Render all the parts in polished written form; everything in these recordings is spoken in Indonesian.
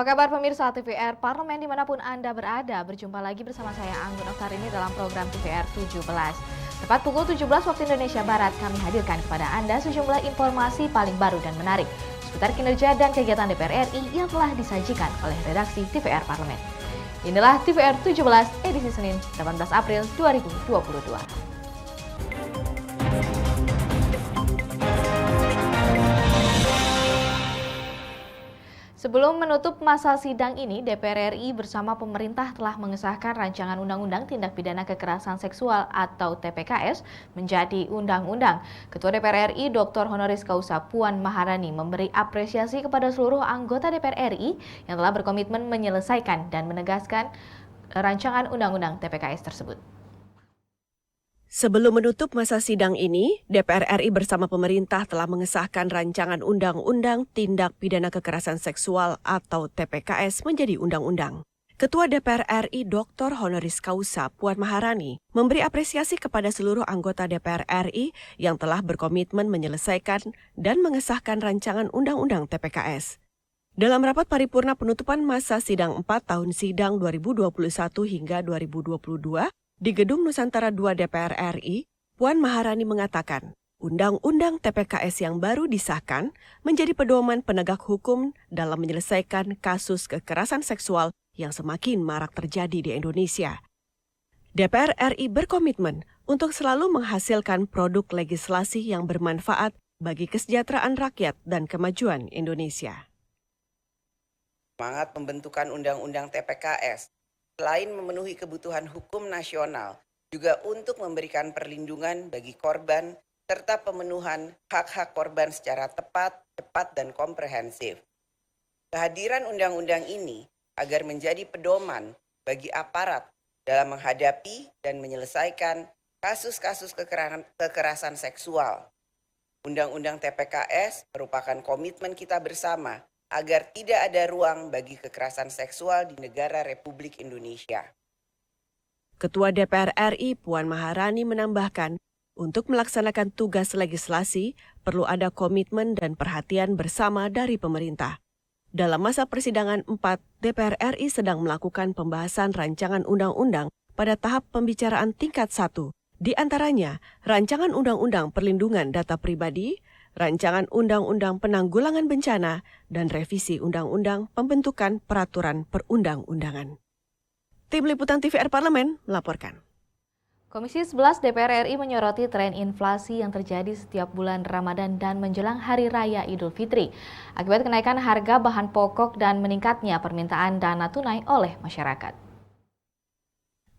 Apa kabar pemirsa TVR Parlemen dimanapun Anda berada? Berjumpa lagi bersama saya Anggun Oktarini dalam program TVR 17. Tepat pukul 17 waktu Indonesia Barat, kami hadirkan kepada Anda sejumlah informasi paling baru dan menarik seputar kinerja dan kegiatan DPR RI yang telah disajikan oleh redaksi TVR Parlemen. Inilah TVR 17 edisi Senin 18 April 2022. Sebelum menutup masa sidang ini, DPR RI bersama pemerintah telah mengesahkan rancangan Undang-Undang Tindak Pidana Kekerasan Seksual atau TPKS menjadi undang-undang. Ketua DPR RI Dr. Honoris Causa Puan Maharani memberi apresiasi kepada seluruh anggota DPR RI yang telah berkomitmen menyelesaikan dan menegaskan rancangan Undang-Undang TPKS tersebut. Sebelum menutup masa sidang ini, DPR RI bersama pemerintah telah mengesahkan rancangan Undang-Undang Tindak Pidana Kekerasan Seksual atau TPKS menjadi undang-undang. Ketua DPR RI Dr. Honoris Causa Puan Maharani memberi apresiasi kepada seluruh anggota DPR RI yang telah berkomitmen menyelesaikan dan mengesahkan rancangan Undang-Undang TPKS. Dalam rapat paripurna penutupan masa sidang 4 tahun sidang 2021 hingga 2022, di Gedung Nusantara II DPR RI, Puan Maharani mengatakan, Undang-Undang TPKS yang baru disahkan menjadi pedoman penegak hukum dalam menyelesaikan kasus kekerasan seksual yang semakin marak terjadi di Indonesia. DPR RI berkomitmen untuk selalu menghasilkan produk legislasi yang bermanfaat bagi kesejahteraan rakyat dan kemajuan Indonesia. Semangat pembentukan Undang-Undang TPKS selain memenuhi kebutuhan hukum nasional, juga untuk memberikan perlindungan bagi korban serta pemenuhan hak-hak korban secara tepat, cepat, dan komprehensif. Kehadiran undang-undang ini agar menjadi pedoman bagi aparat dalam menghadapi dan menyelesaikan kasus-kasus kekerasan seksual. Undang-undang TPKS merupakan komitmen kita bersama agar tidak ada ruang bagi kekerasan seksual di negara Republik Indonesia. Ketua DPR RI Puan Maharani menambahkan, untuk melaksanakan tugas legislasi perlu ada komitmen dan perhatian bersama dari pemerintah. Dalam masa persidangan 4, DPR RI sedang melakukan pembahasan rancangan undang-undang pada tahap pembicaraan tingkat 1, di antaranya rancangan undang-undang perlindungan data pribadi, rancangan Undang-Undang Penanggulangan Bencana, dan revisi Undang-Undang Pembentukan Peraturan Perundang-undangan. Tim Liputan TVR Parlemen melaporkan. Komisi 11 DPR RI menyoroti tren inflasi yang terjadi setiap bulan Ramadan dan menjelang Hari Raya Idul Fitri, akibat kenaikan harga bahan pokok dan meningkatnya permintaan dana tunai oleh masyarakat.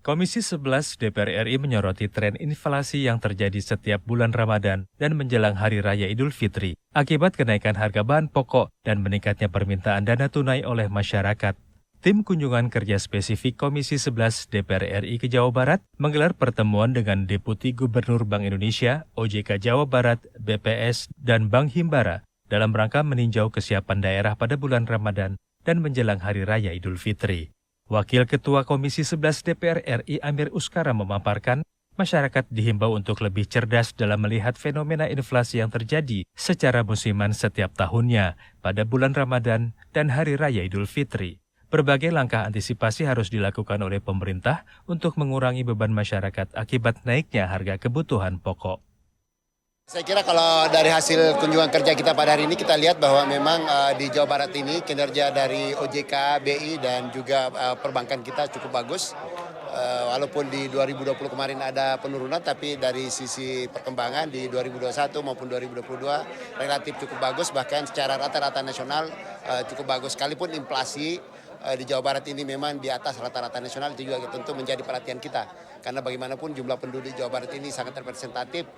Komisi 11 DPR RI menyoroti tren inflasi yang terjadi setiap bulan Ramadan dan menjelang Hari Raya Idul Fitri akibat kenaikan harga bahan pokok dan meningkatnya permintaan dana tunai oleh masyarakat. Tim kunjungan kerja spesifik Komisi 11 DPR RI ke Jawa Barat menggelar pertemuan dengan Deputi Gubernur Bank Indonesia, OJK Jawa Barat, BPS, dan Bank Himbara dalam rangka meninjau kesiapan daerah pada bulan Ramadan dan menjelang Hari Raya Idul Fitri. Wakil Ketua Komisi 11 DPR RI Amir Uskara memaparkan, masyarakat dihimbau untuk lebih cerdas dalam melihat fenomena inflasi yang terjadi secara musiman setiap tahunnya pada bulan Ramadan dan Hari Raya Idul Fitri. Berbagai langkah antisipasi harus dilakukan oleh pemerintah untuk mengurangi beban masyarakat akibat naiknya harga kebutuhan pokok. Saya kira kalau dari hasil kunjungan kerja kita pada hari ini kita lihat bahwa memang di Jawa Barat ini kinerja dari OJK, BI dan juga perbankan kita cukup bagus. Walaupun di 2020 kemarin ada penurunan, tapi dari sisi perkembangan di 2021 maupun 2022 relatif cukup bagus, bahkan secara rata-rata nasional cukup bagus. Sekalipun inflasi di Jawa Barat ini memang di atas rata-rata nasional, itu juga tentu menjadi perhatian kita. Karena bagaimanapun jumlah penduduk Jawa Barat ini sangat representatif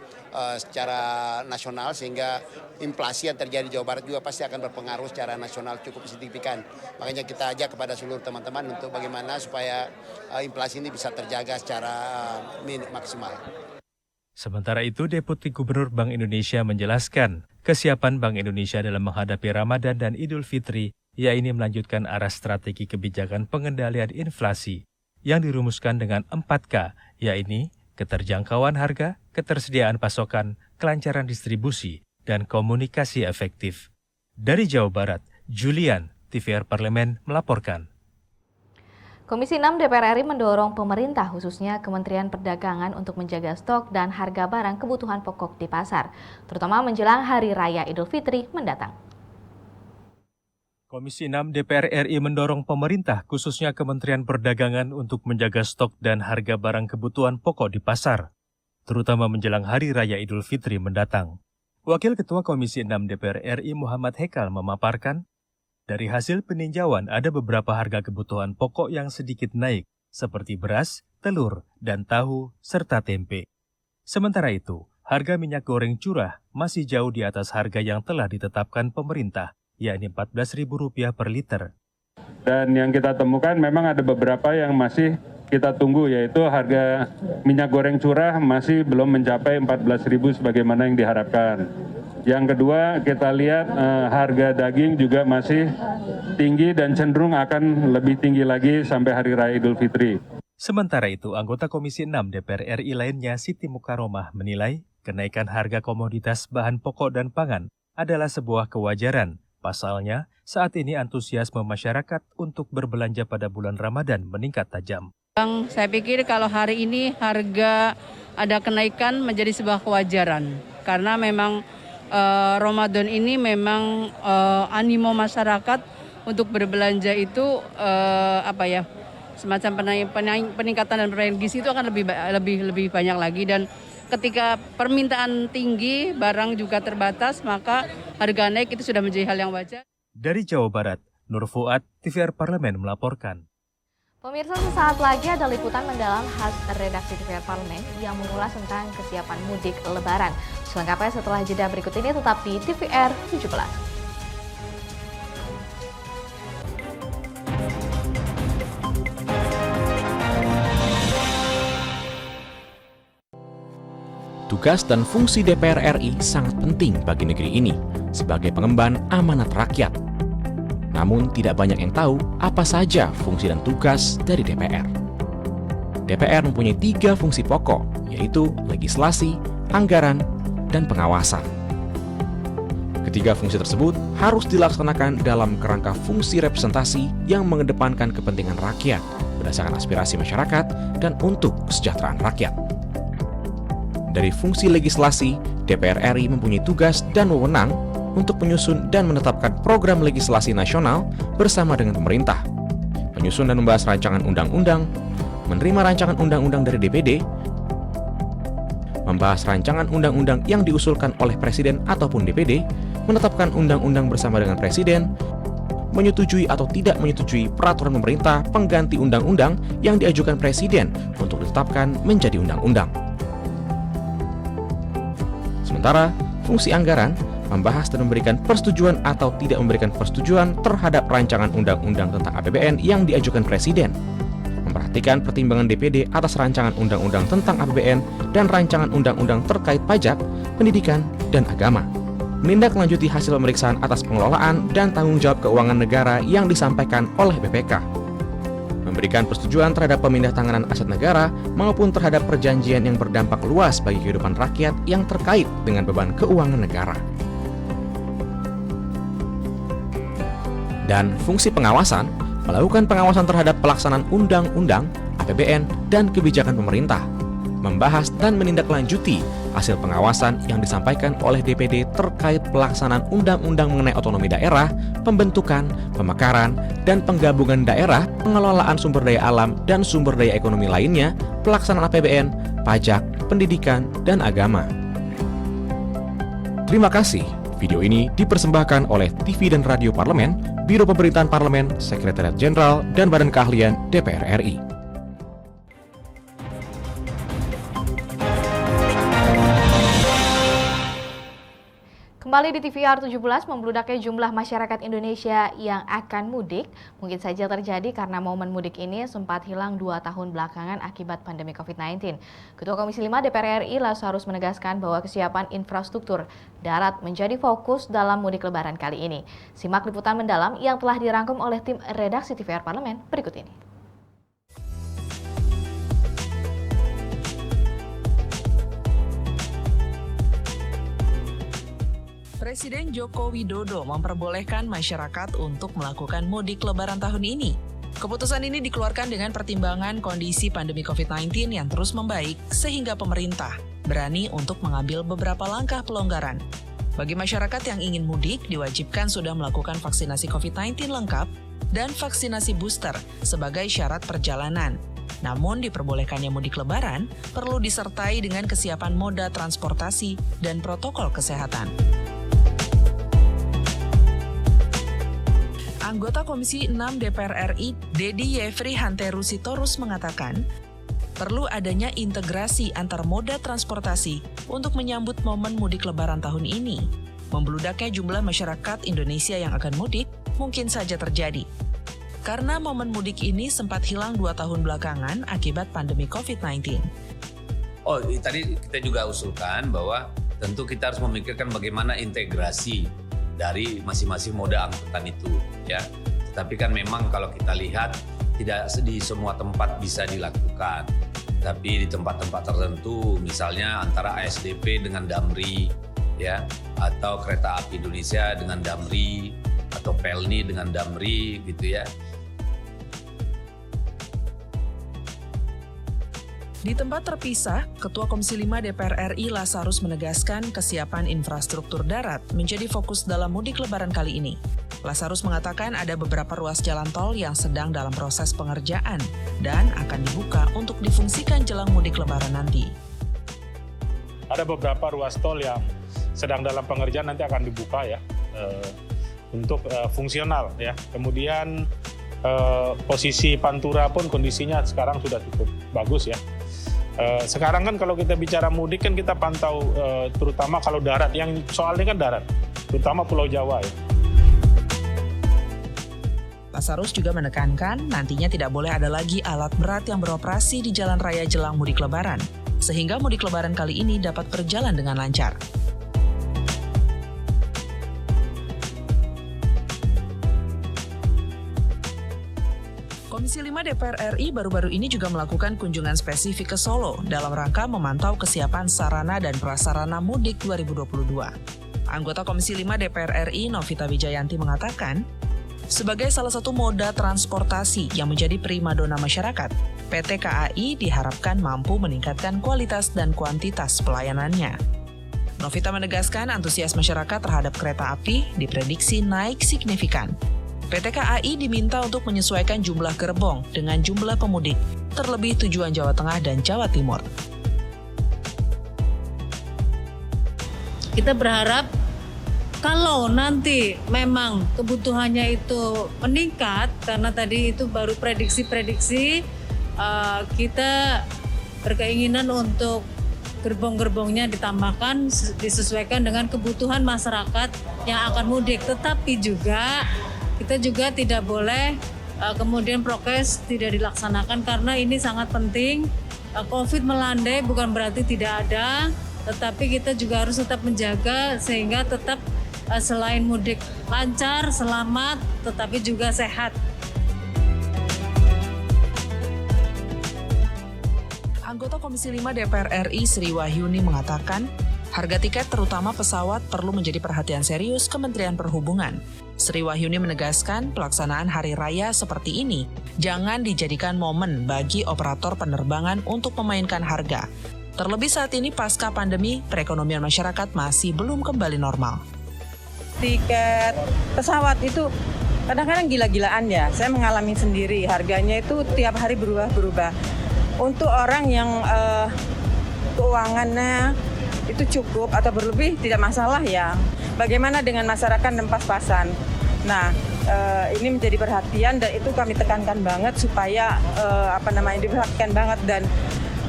secara nasional, sehingga inflasi yang terjadi di Jawa Barat juga pasti akan berpengaruh secara nasional cukup signifikan. Makanya kita ajak kepada seluruh teman-teman untuk bagaimana supaya inflasi ini bisa terjaga secara maksimal. Sementara itu, Deputi Gubernur Bank Indonesia menjelaskan, kesiapan Bank Indonesia dalam menghadapi Ramadan dan Idul Fitri, yaitu melanjutkan arah strategi kebijakan pengendalian inflasi yang dirumuskan dengan 4K, yaitu keterjangkauan harga, ketersediaan pasokan, kelancaran distribusi, dan komunikasi efektif. Dari Jawa Barat, Julian, TVR Parlemen melaporkan. Komisi 6 DPR RI mendorong pemerintah khususnya Kementerian Perdagangan untuk menjaga stok dan harga barang kebutuhan pokok di pasar, terutama menjelang Hari Raya Idul Fitri mendatang. Komisi 6 DPR RI mendorong pemerintah khususnya Kementerian Perdagangan untuk menjaga stok dan harga barang kebutuhan pokok di pasar, terutama menjelang Hari Raya Idul Fitri mendatang. Wakil Ketua Komisi 6 DPR RI Muhammad Hekal memaparkan, dari hasil peninjauan ada beberapa harga kebutuhan pokok yang sedikit naik, seperti beras, telur, dan tahu, serta tempe. Sementara itu, harga minyak goreng curah masih jauh di atas harga yang telah ditetapkan pemerintah, yakni Rp14.000 per liter. Dan yang kita temukan memang ada beberapa yang masih kita tunggu, yaitu harga minyak goreng curah masih belum mencapai Rp14.000 sebagaimana yang diharapkan. Yang kedua, kita lihat harga daging juga masih tinggi dan cenderung akan lebih tinggi lagi sampai Hari Raya Idul Fitri. Sementara itu, anggota Komisi 6 DPR RI lainnya Siti Mukaromah menilai kenaikan harga komoditas bahan pokok dan pangan adalah sebuah kewajaran. Pasalnya, saat ini antusiasme masyarakat untuk berbelanja pada bulan Ramadan meningkat tajam. Saya pikir kalau hari ini harga ada kenaikan menjadi sebuah kewajaran. Karena memang Ramadan ini memang animo masyarakat untuk berbelanja itu semacam peningkatan dan penerimaan gizi itu akan lebih banyak lagi, dan ketika permintaan tinggi, barang juga terbatas, maka harga naik itu sudah menjadi hal yang wajar. Dari Jawa Barat, Nur Fuad, TVR Parlemen melaporkan. Pemirsa, sesaat lagi ada liputan mendalam khas redaksi TVR Parlemen yang mengulas tentang kesiapan mudik Lebaran. Selengkapnya setelah jeda berikut ini, tetap di TVR 17. Tugas dan fungsi DPR RI sangat penting bagi negeri ini sebagai pengemban amanat rakyat. Namun tidak banyak yang tahu apa saja fungsi dan tugas dari DPR. DPR mempunyai 3 fungsi pokok, yaitu legislasi, anggaran, dan pengawasan. Ketiga fungsi tersebut harus dilaksanakan dalam kerangka fungsi representasi yang mengedepankan kepentingan rakyat berdasarkan aspirasi masyarakat dan untuk kesejahteraan rakyat. Dari fungsi legislasi, DPR RI mempunyai tugas dan wewenang untuk menyusun dan menetapkan program legislasi nasional bersama dengan pemerintah, menyusun dan membahas rancangan undang-undang, menerima rancangan undang-undang dari DPD, membahas rancangan undang-undang yang diusulkan oleh Presiden ataupun DPD, menetapkan undang-undang bersama dengan Presiden, menyetujui atau tidak menyetujui peraturan pemerintah pengganti undang-undang yang diajukan Presiden untuk ditetapkan menjadi undang-undang. Sementara, fungsi anggaran membahas dan memberikan persetujuan atau tidak memberikan persetujuan terhadap rancangan undang-undang tentang APBN yang diajukan Presiden, memperhatikan pertimbangan DPD atas rancangan undang-undang tentang APBN dan rancangan undang-undang terkait pajak, pendidikan, dan agama, menindaklanjuti hasil pemeriksaan atas pengelolaan dan tanggung jawab keuangan negara yang disampaikan oleh BPK, memberikan persetujuan terhadap pemindahantanganan aset negara maupun terhadap perjanjian yang berdampak luas bagi kehidupan rakyat yang terkait dengan beban keuangan negara. Dan fungsi pengawasan, melakukan pengawasan terhadap pelaksanaan undang-undang, APBN, dan kebijakan pemerintah, membahas dan menindaklanjuti hasil pengawasan yang disampaikan oleh DPD terkait pelaksanaan undang-undang mengenai otonomi daerah, pembentukan, pemekaran, dan penggabungan daerah, pengelolaan sumber daya alam dan sumber daya ekonomi lainnya, pelaksanaan APBN, pajak, pendidikan, dan agama. Terima kasih. Video ini dipersembahkan oleh TV dan Radio Parlemen, Biro Pemerintahan Parlemen, Sekretariat Jenderal, dan Badan Keahlian DPR RI. Kembali di TVR 17, membludaknya jumlah masyarakat Indonesia yang akan mudik mungkin saja terjadi karena momen mudik ini sempat hilang 2 tahun belakangan akibat pandemi COVID-19. Ketua Komisi 5 DPR RI Lazarus menegaskan bahwa kesiapan infrastruktur darat menjadi fokus dalam mudik Lebaran kali ini. Simak liputan mendalam yang telah dirangkum oleh tim redaksi TVR Parlemen berikut ini. Presiden Joko Widodo memperbolehkan masyarakat untuk melakukan mudik Lebaran tahun ini. Keputusan ini dikeluarkan dengan pertimbangan kondisi pandemi COVID-19 yang terus membaik, sehingga pemerintah berani untuk mengambil beberapa langkah pelonggaran. Bagi masyarakat yang ingin mudik, diwajibkan sudah melakukan vaksinasi COVID-19 lengkap dan vaksinasi booster sebagai syarat perjalanan. Namun diperbolehkannya mudik Lebaran perlu disertai dengan kesiapan moda transportasi dan protokol kesehatan. Anggota Komisi 6 DPR RI, Dedi Yefri Hanteru Sitorus mengatakan, perlu adanya integrasi antar moda transportasi untuk menyambut momen mudik Lebaran tahun ini. Membludaknya jumlah masyarakat Indonesia yang akan mudik mungkin saja terjadi. Karena momen mudik ini sempat hilang 2 tahun belakangan akibat pandemi COVID-19. Oh, tadi kita juga usulkan bahwa tentu kita harus memikirkan bagaimana integrasi dari masing-masing moda angkutan itu, ya. Tapi kan memang kalau kita lihat tidak di semua tempat bisa dilakukan. Tapi di tempat-tempat tertentu, misalnya antara ASDP dengan Damri, ya, atau Kereta Api Indonesia dengan Damri, atau Pelni dengan Damri, gitu ya. Di tempat terpisah, Ketua Komisi 5 DPR RI Lazarus menegaskan kesiapan infrastruktur darat menjadi fokus dalam mudik Lebaran kali ini. Lazarus mengatakan ada beberapa ruas jalan tol yang sedang dalam proses pengerjaan dan akan dibuka untuk difungsikan jelang mudik Lebaran nanti. Ada beberapa ruas tol yang sedang dalam pengerjaan nanti akan dibuka ya untuk fungsional ya. Kemudian posisi Pantura pun kondisinya sekarang sudah cukup bagus ya. Sekarang kan kalau kita bicara mudik kan kita pantau terutama kalau darat, yang soalnya kan darat, terutama Pulau Jawa ya. Lazarus juga menekankan nantinya tidak boleh ada lagi alat berat yang beroperasi di jalan raya jelang mudik Lebaran, sehingga mudik Lebaran kali ini dapat berjalan dengan lancar. Komisi 5 DPR RI baru-baru ini juga melakukan kunjungan spesifik ke Solo dalam rangka memantau kesiapan sarana dan prasarana mudik 2022. Anggota Komisi 5 DPR RI Novita Wijayanti mengatakan, sebagai salah satu moda transportasi yang menjadi primadona masyarakat, PT KAI diharapkan mampu meningkatkan kualitas dan kuantitas pelayanannya. Novita menegaskan antusias masyarakat terhadap kereta api diprediksi naik signifikan. PT KAI diminta untuk menyesuaikan jumlah gerbong dengan jumlah pemudik, terlebih tujuan Jawa Tengah dan Jawa Timur. Kita berharap kalau nanti memang kebutuhannya itu meningkat, karena tadi itu baru prediksi-prediksi, kita berkeinginan untuk gerbong-gerbongnya ditambahkan, disesuaikan dengan kebutuhan masyarakat yang akan mudik. Tetapi juga kita juga tidak boleh kemudian prokes tidak dilaksanakan, karena ini sangat penting. COVID melandai bukan berarti tidak ada, tetapi kita juga harus tetap menjaga sehingga tetap selain mudik lancar, selamat, tetapi juga sehat. Anggota Komisi 5 DPR RI Sri Wahyuni mengatakan, harga tiket terutama pesawat perlu menjadi perhatian serius Kementerian Perhubungan. Sri Wahyuni menegaskan pelaksanaan hari raya seperti ini jangan dijadikan momen bagi operator penerbangan untuk memainkan harga. Terlebih saat ini pasca pandemi, perekonomian masyarakat masih belum kembali normal. Tiket pesawat itu kadang-kadang gila-gilaan ya. Saya mengalami sendiri, harganya itu tiap hari berubah-berubah. Untuk orang yang keuangannya itu cukup atau berlebih tidak masalah ya. Bagaimana dengan masyarakat dan pas-pasan? Nah, ini menjadi perhatian dan itu kami tekankan banget supaya diperhatikan banget dan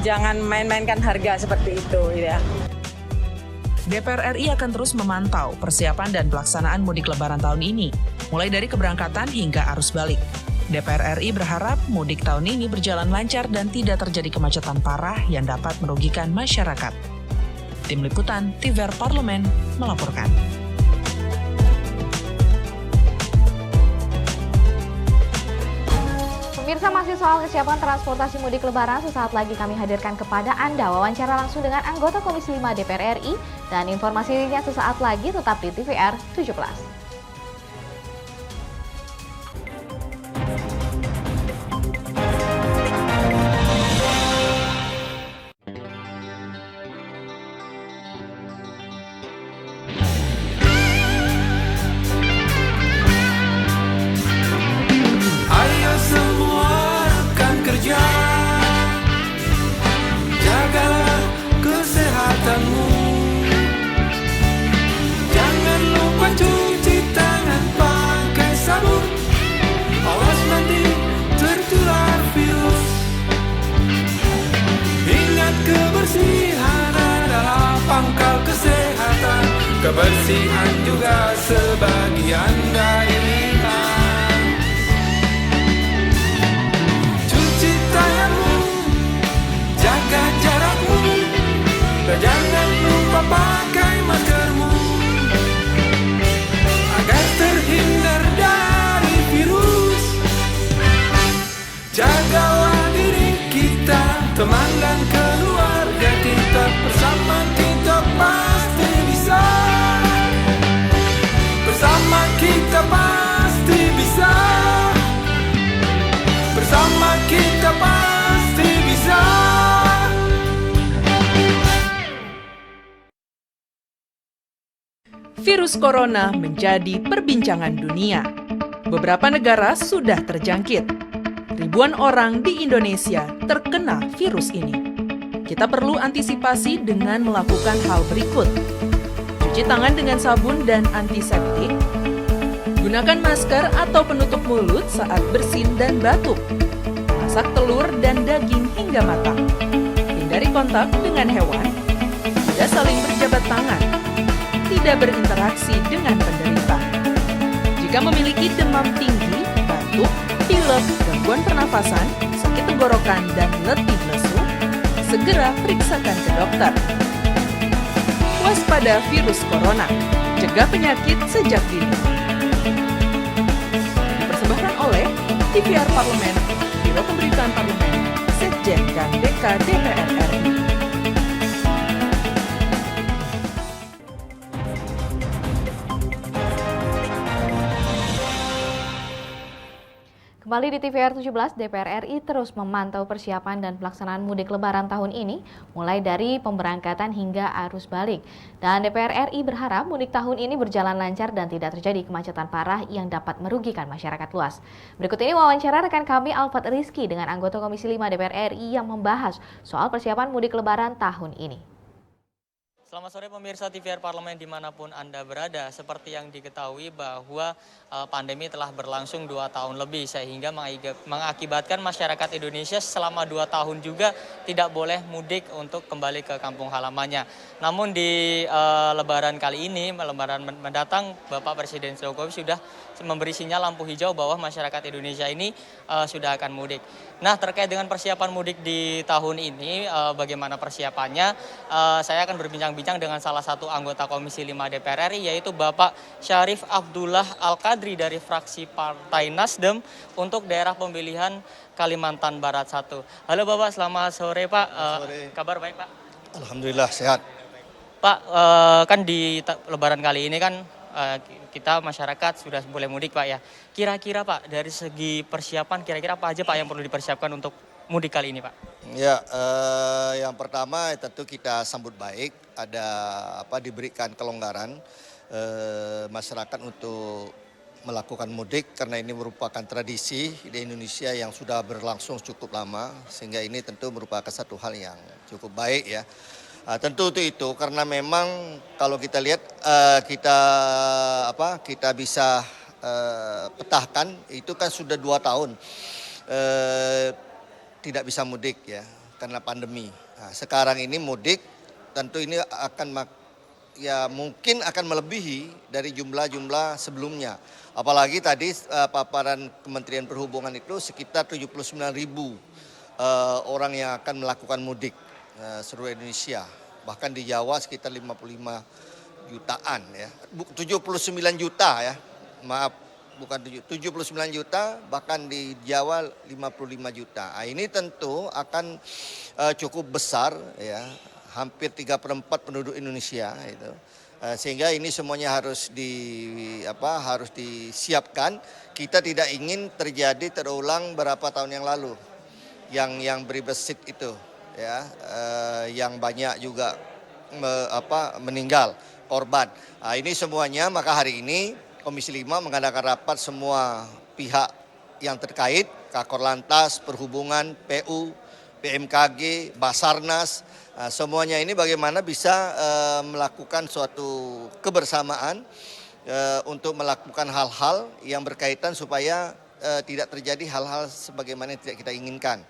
jangan main-mainkan harga seperti itu ya. DPR RI akan terus memantau persiapan dan pelaksanaan mudik Lebaran tahun ini, mulai dari keberangkatan hingga arus balik. DPR RI berharap mudik tahun ini berjalan lancar dan tidak terjadi kemacetan parah yang dapat merugikan masyarakat. Tim Liputan TVR Parlemen melaporkan. Pemirsa, masih soal kesiapan transportasi mudik lebaran, sesaat lagi kami hadirkan kepada Anda wawancara langsung dengan anggota Komisi 5 DPR RI dan informasinya sesaat lagi tetap di TVR 17. Kebersihan juga sebagian dari iman. Cuci tanganmu, jaga jarakmu, dan jangan lupa pakai maskermu agar terhindar dari virus. Jagalah diri kita, teman dan keluarga kita, bersama kita pasti bisa. Bersama kita pasti bisa. Bersama kita pasti bisa. Virus corona menjadi perbincangan dunia. Beberapa negara sudah terjangkit. Ribuan orang di Indonesia terkena virus ini. Kita perlu antisipasi dengan melakukan hal berikut. Cuci tangan dengan sabun dan antiseptik. Gunakan masker atau penutup mulut saat bersin dan batuk. Masak telur dan daging hingga matang. Hindari kontak dengan hewan. Tidak saling berjabat tangan. Tidak berinteraksi dengan penderita. Jika memiliki demam tinggi, batuk, pilek, gangguan pernafasan, sakit tenggorokan, dan letih lesu, segera periksakan ke dokter. Waspada virus corona, cegah penyakit sejak dini. Dipersembahkan oleh TVR Parlemen, Biro Pemberitaan Parlemen, Sekjen dan DK DPR RI. Kembali di TVR 17, DPR RI terus memantau persiapan dan pelaksanaan mudik lebaran tahun ini, mulai dari pemberangkatan hingga arus balik. Dan DPR RI berharap mudik tahun ini berjalan lancar dan tidak terjadi kemacetan parah yang dapat merugikan masyarakat luas. Berikut ini wawancara rekan kami Alfat Rizky dengan anggota Komisi 5 DPR RI yang membahas soal persiapan mudik lebaran tahun ini. Selamat sore pemirsa TVR Parlemen dimanapun Anda berada. Seperti yang diketahui bahwa pandemi telah berlangsung 2 tahun lebih sehingga mengakibatkan masyarakat Indonesia selama 2 tahun juga tidak boleh mudik untuk kembali ke kampung halamannya. Namun di lebaran kali ini, lebaran mendatang, Bapak Presiden Jokowi sudah memberi sinyal lampu hijau bahwa masyarakat Indonesia ini sudah akan mudik. Nah, terkait dengan persiapan mudik di tahun ini, bagaimana persiapannya, saya akan berbincang-bincang dengan salah satu anggota Komisi 5 DPR RI, yaitu Bapak Syarif Abdullah Al-Qadri dari fraksi Partai Nasdem untuk daerah pemilihan Kalimantan Barat 1. Halo Bapak, selamat sore Pak. Sore. Kabar baik Pak? Alhamdulillah sehat. Pak, kan di lebaran kali ini kan kita masyarakat sudah boleh mudik Pak ya. Kira-kira Pak, dari segi persiapan kira-kira apa aja Pak yang perlu dipersiapkan untuk mudik kali ini Pak? Ya, yang pertama tentu kita sambut baik, ada diberikan kelonggaran masyarakat untuk melakukan mudik karena ini merupakan tradisi di Indonesia yang sudah berlangsung cukup lama, sehingga ini tentu merupakan satu hal yang cukup baik ya. Tentu untuk itu karena memang kalau kita lihat kita bisa petahkan itu kan sudah 2 tahun tidak bisa mudik ya karena pandemi. Nah, sekarang ini mudik tentu ini akan mungkin akan melebihi dari jumlah sebelumnya. Apalagi tadi paparan Kementerian Perhubungan itu sekitar 79.000 orang yang akan melakukan mudik seluruh Indonesia. Bahkan di Jawa sekitar 55 jutaan ya. 79 juta ya. Maaf, 79 juta, bahkan di Jawa 55 juta. Ini tentu akan cukup besar ya, hampir 3/4 penduduk Indonesia itu. Sehingga ini semuanya harus disiapkan. Kita tidak ingin terulang berapa tahun yang lalu yang berbesit itu ya, yang banyak juga meninggal korban. Ini semuanya, maka hari ini Komisi 5 mengadakan rapat semua pihak yang terkait, Kakor Lantas, Perhubungan, PU, BMKG, Basarnas, semuanya ini bagaimana bisa melakukan suatu kebersamaan untuk melakukan hal-hal yang berkaitan supaya tidak terjadi hal-hal sebagaimana yang tidak kita inginkan.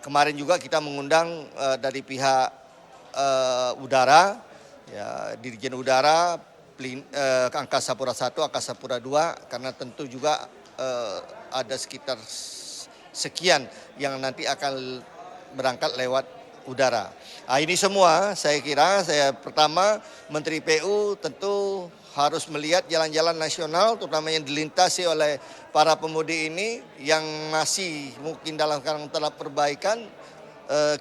Kemarin juga kita mengundang dari pihak udara, ya, Dirjen Udara, Angkasa Pura I, Angkasa Pura II, karena tentu juga ada sekitar sekian yang nanti akan berangkat lewat udara. Ini semua saya kira, pertama Menteri PU tentu harus melihat jalan-jalan nasional, terutama yang dilintasi oleh para pemudik ini yang masih mungkin dalam tahap perbaikan.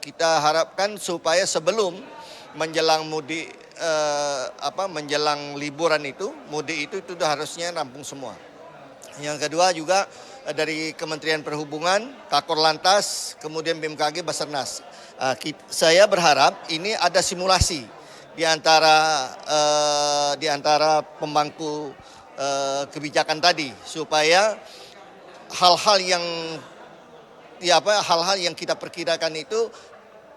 Kita harapkan supaya sebelum menjelang mudik, menjelang liburan itu, mudik itu sudah harusnya rampung semua. Yang kedua juga dari Kementerian Perhubungan, Kakor Lantas, kemudian BMKG, Basarnas. Saya berharap ini ada simulasi di antara pemangku kebijakan tadi, supaya hal-hal yang kita perkirakan itu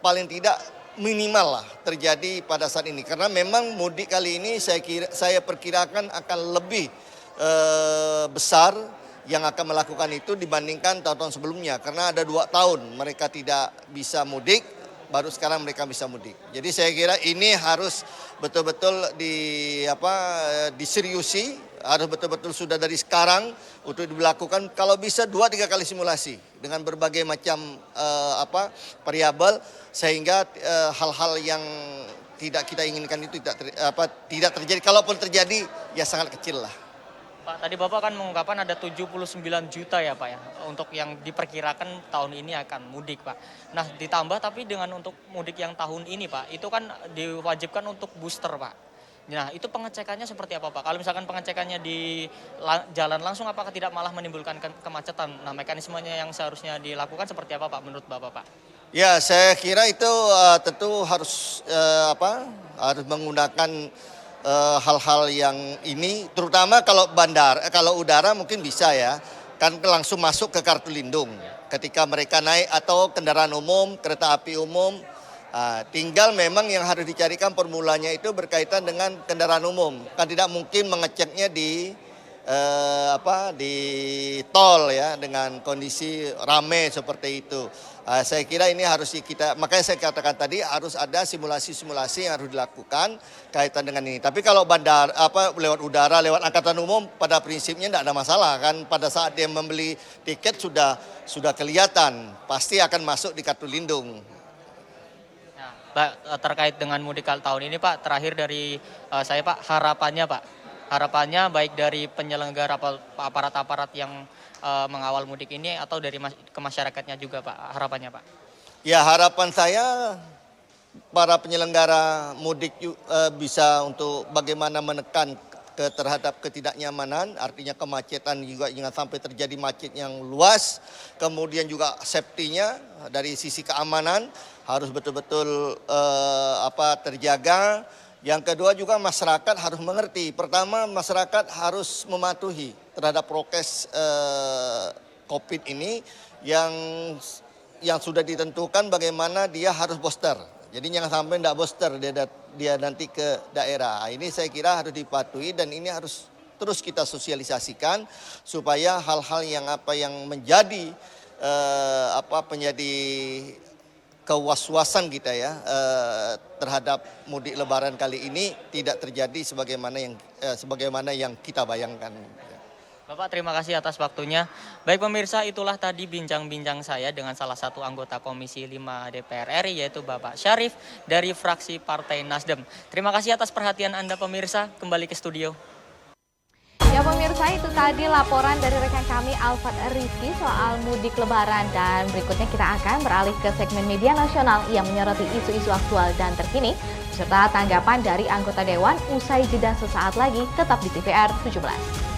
paling tidak minimal lah terjadi pada saat ini. Karena memang mudik kali ini saya perkirakan akan lebih besar yang akan melakukan itu dibandingkan tahun-tahun sebelumnya. Karena ada 2 tahun mereka tidak bisa mudik, baru sekarang mereka bisa mudik. Jadi saya kira ini harus betul-betul diseriusi, harus betul-betul sudah dari sekarang untuk dilakukan, kalau bisa 2-3 kali simulasi dengan berbagai macam variabel, sehingga hal-hal yang tidak kita inginkan itu tidak terjadi. Kalaupun terjadi ya sangat kecil lah. Pak, tadi Bapak kan mengungkapkan ada 79 juta ya Pak ya, untuk yang diperkirakan tahun ini akan mudik Pak. Nah ditambah tapi dengan untuk mudik yang tahun ini Pak, itu kan diwajibkan untuk booster Pak. Nah itu pengecekannya seperti apa Pak? Kalau misalkan pengecekannya di jalan langsung, apakah tidak malah menimbulkan kemacetan? Nah mekanismenya yang seharusnya dilakukan seperti apa Pak menurut Bapak Pak? Ya saya kira itu tentu harus menggunakan hal-hal yang ini, terutama kalau udara mungkin bisa ya, kan langsung masuk ke kartu lindung ketika mereka naik atau kendaraan umum, kereta api umum. Tinggal memang yang harus dicarikan formulanya itu berkaitan dengan kendaraan umum, kan tidak mungkin mengeceknya di tol ya dengan kondisi ramai seperti itu. Saya kira ini harus makanya saya katakan tadi harus ada simulasi-simulasi yang harus dilakukan kaitan dengan ini. Tapi kalau lewat udara, lewat angkutan umum, pada prinsipnya tidak ada masalah kan. Pada saat dia membeli tiket sudah kelihatan, pasti akan masuk di kartu lindung. Nah, Pak, terkait dengan mudik tahun ini Pak, terakhir dari saya Pak, harapannya baik dari penyelenggara aparat-aparat yang mengawal mudik ini atau dari ke masyarakatnya juga Pak, harapannya Pak? Ya harapan saya para penyelenggara mudik bisa untuk bagaimana menekan terhadap ketidaknyamanan, artinya kemacetan juga jangan sampai terjadi macet yang luas, kemudian juga safety-nya dari sisi keamanan harus betul-betul terjaga. Yang kedua juga masyarakat harus mengerti. Pertama masyarakat harus mematuhi terhadap prokes COVID ini yang sudah ditentukan bagaimana dia harus booster. Jadi jangan sampai tidak booster dia nanti ke daerah. Ini saya kira harus dipatuhi dan ini harus terus kita sosialisasikan supaya hal-hal yang menjadi kewaswasan kita ya terhadap mudik Lebaran kali ini tidak terjadi sebagaimana yang kita bayangkan. Bapak terima kasih atas waktunya. Baik pemirsa, itulah tadi bincang-bincang saya dengan salah satu anggota Komisi 5 DPR RI yaitu Bapak Syarif dari fraksi Partai Nasdem. Terima kasih atas perhatian Anda pemirsa, kembali ke studio. Ya pemirsa, itu tadi laporan dari rekan kami Alfat Rizky soal mudik lebaran. Dan berikutnya kita akan beralih ke segmen media nasional yang menyoroti isu-isu aktual dan terkini serta tanggapan dari anggota Dewan usai jeda sesaat lagi. Tetap di TVR 17.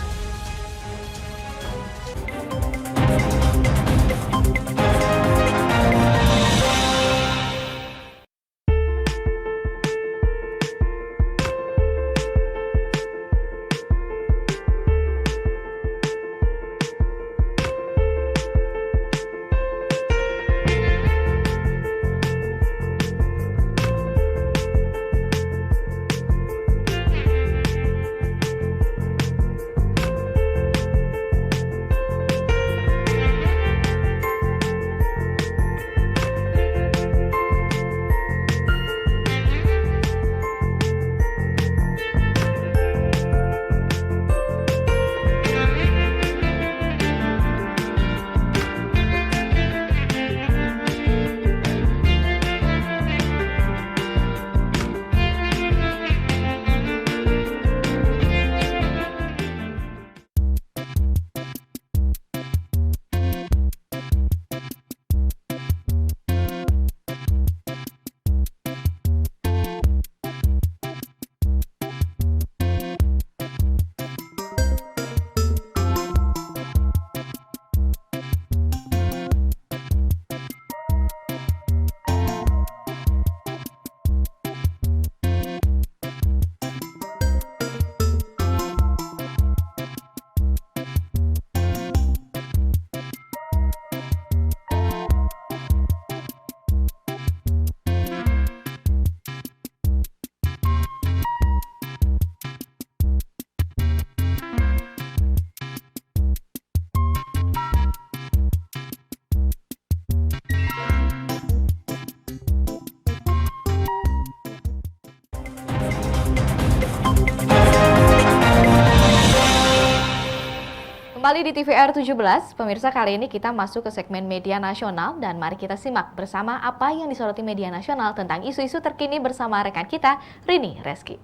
Kembali di TVR 17, pemirsa, kali ini kita masuk ke segmen media nasional dan mari kita simak bersama apa yang disoroti media nasional tentang isu-isu terkini bersama rekan kita, Rini Reski.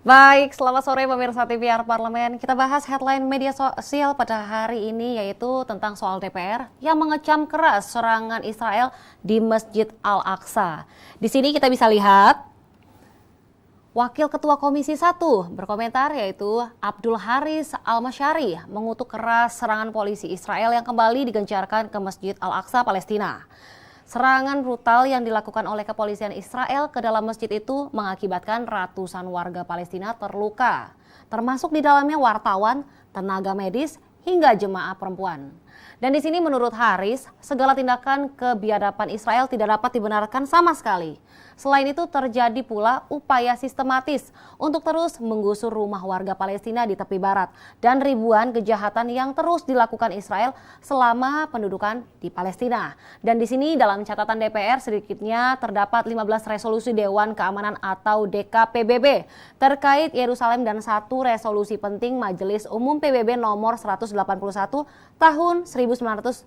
Baik, selamat sore pemirsa TVR Parlemen. Kita bahas headline media sosial pada hari ini yaitu tentang soal DPR yang mengecam keras serangan Israel di Masjid Al-Aqsa. Di sini kita bisa lihat Wakil Ketua Komisi 1 berkomentar yaitu Abdul Haris Al-Masyari mengutuk keras serangan polisi Israel yang kembali digencarkan ke Masjid Al-Aqsa, Palestina. Serangan brutal yang dilakukan oleh kepolisian Israel ke dalam masjid itu mengakibatkan ratusan warga Palestina terluka, termasuk di dalamnya wartawan, tenaga medis, hingga jemaah perempuan. Dan di sini menurut Haris, segala tindakan kebiadaban Israel tidak dapat dibenarkan sama sekali. Selain itu terjadi pula upaya sistematis untuk terus menggusur rumah warga Palestina di tepi barat dan ribuan kejahatan yang terus dilakukan Israel selama pendudukan di Palestina. Dan di sini dalam catatan DPR sedikitnya terdapat 15 resolusi Dewan Keamanan atau DKPBB terkait Yerusalem dan 1 resolusi penting Majelis Umum PBB nomor 181 tahun 1947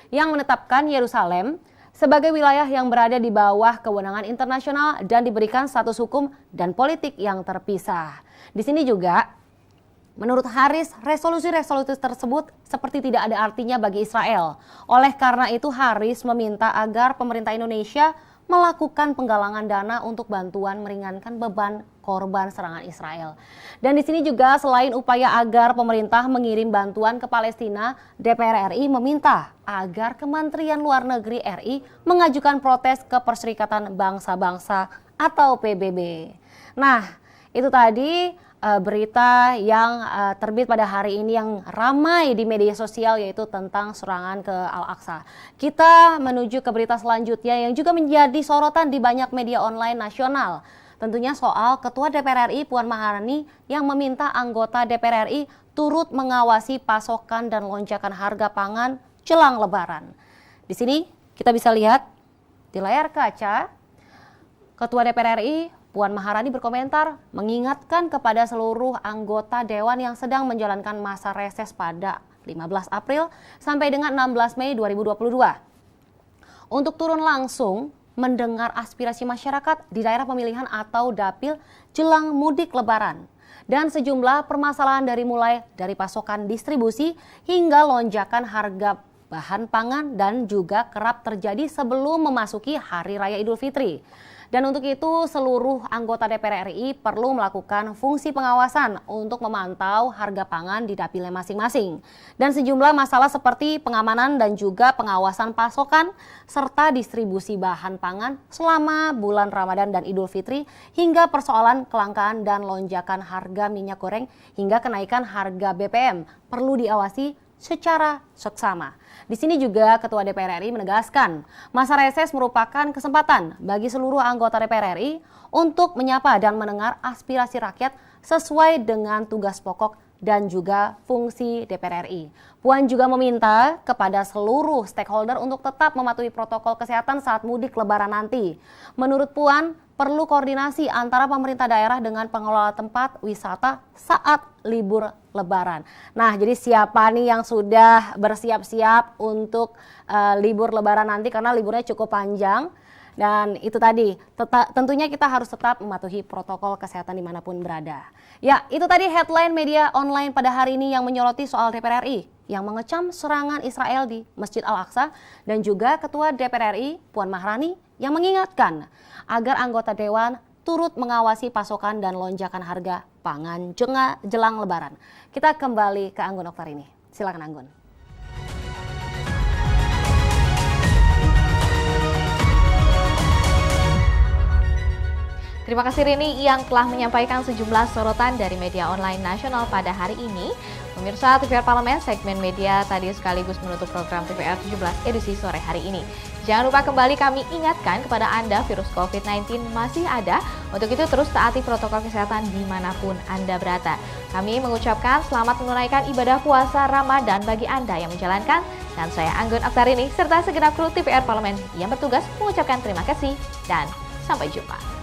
yang menetapkan Yerusalem sebagai wilayah yang berada di bawah kewenangan internasional dan diberikan status hukum dan politik yang terpisah. Di sini juga, menurut Haris, resolusi-resolusi tersebut seperti tidak ada artinya bagi Israel. Oleh karena itu, Haris meminta agar pemerintah Indonesia melakukan penggalangan dana untuk bantuan meringankan beban korban serangan Israel. Dan di sini juga selain upaya agar pemerintah mengirim bantuan ke Palestina, DPR RI meminta agar Kementerian Luar Negeri RI mengajukan protes ke Perserikatan Bangsa-Bangsa atau PBB. Nah, itu tadi berita yang terbit pada hari ini yang ramai di media sosial yaitu tentang serangan ke Al-Aqsa. Kita menuju ke berita selanjutnya yang juga menjadi sorotan di banyak media online nasional. Tentunya soal Ketua DPR RI Puan Maharani yang meminta anggota DPR RI turut mengawasi pasokan dan lonjakan harga pangan jelang Lebaran. Di sini kita bisa lihat di layar kaca Ketua DPR RI Puan Maharani berkomentar mengingatkan kepada seluruh anggota Dewan yang sedang menjalankan masa reses pada 15 April sampai dengan 16 Mei 2022. untuk turun langsung mendengar aspirasi masyarakat di daerah pemilihan atau dapil jelang mudik lebaran. Dan sejumlah permasalahan mulai dari pasokan distribusi hingga lonjakan harga bahan pangan dan juga kerap terjadi sebelum memasuki Hari Raya Idul Fitri. Dan untuk itu seluruh anggota DPR RI perlu melakukan fungsi pengawasan untuk memantau harga pangan di dapilnya masing-masing. Dan sejumlah masalah seperti pengamanan dan juga pengawasan pasokan serta distribusi bahan pangan selama bulan Ramadan dan Idul Fitri hingga persoalan kelangkaan dan lonjakan harga minyak goreng hingga kenaikan harga BBM perlu diawasi secara seksama. Di sini juga Ketua DPR RI menegaskan, masa reses merupakan kesempatan bagi seluruh anggota DPR RI untuk menyapa dan mendengar aspirasi rakyat sesuai dengan tugas pokok dan juga fungsi DPR RI. Puan juga meminta kepada seluruh stakeholder untuk tetap mematuhi protokol kesehatan saat mudik lebaran nanti. Menurut Puan, perlu koordinasi antara pemerintah daerah dengan pengelola tempat wisata saat libur lebaran. Nah, jadi siapa nih yang sudah bersiap-siap untuk libur lebaran nanti karena liburnya cukup panjang. Dan itu tadi, tentunya kita harus tetap mematuhi protokol kesehatan dimanapun berada. Ya, itu tadi headline media online pada hari ini yang menyoroti soal DPR RI yang mengecam serangan Israel di Masjid Al-Aqsa dan juga Ketua DPR RI Puan Maharani yang mengingatkan agar anggota Dewan turut mengawasi pasokan dan lonjakan harga pangan jelang lebaran. Kita kembali ke Anggun Oktar ini. Silakan Anggun. Terima kasih Rini yang telah menyampaikan sejumlah sorotan dari media online nasional pada hari ini. Pemirsa TVR Parlemen, segmen media tadi sekaligus menutup program TVR 17 edisi sore hari ini. Jangan lupa kembali kami ingatkan kepada Anda virus COVID-19 masih ada. Untuk itu terus taati protokol kesehatan dimanapun Anda berada. Kami mengucapkan selamat menunaikan ibadah puasa Ramadan bagi Anda yang menjalankan. Dan saya Anggun Oktarini serta segenap kru TVR Parlemen yang bertugas mengucapkan terima kasih dan sampai jumpa.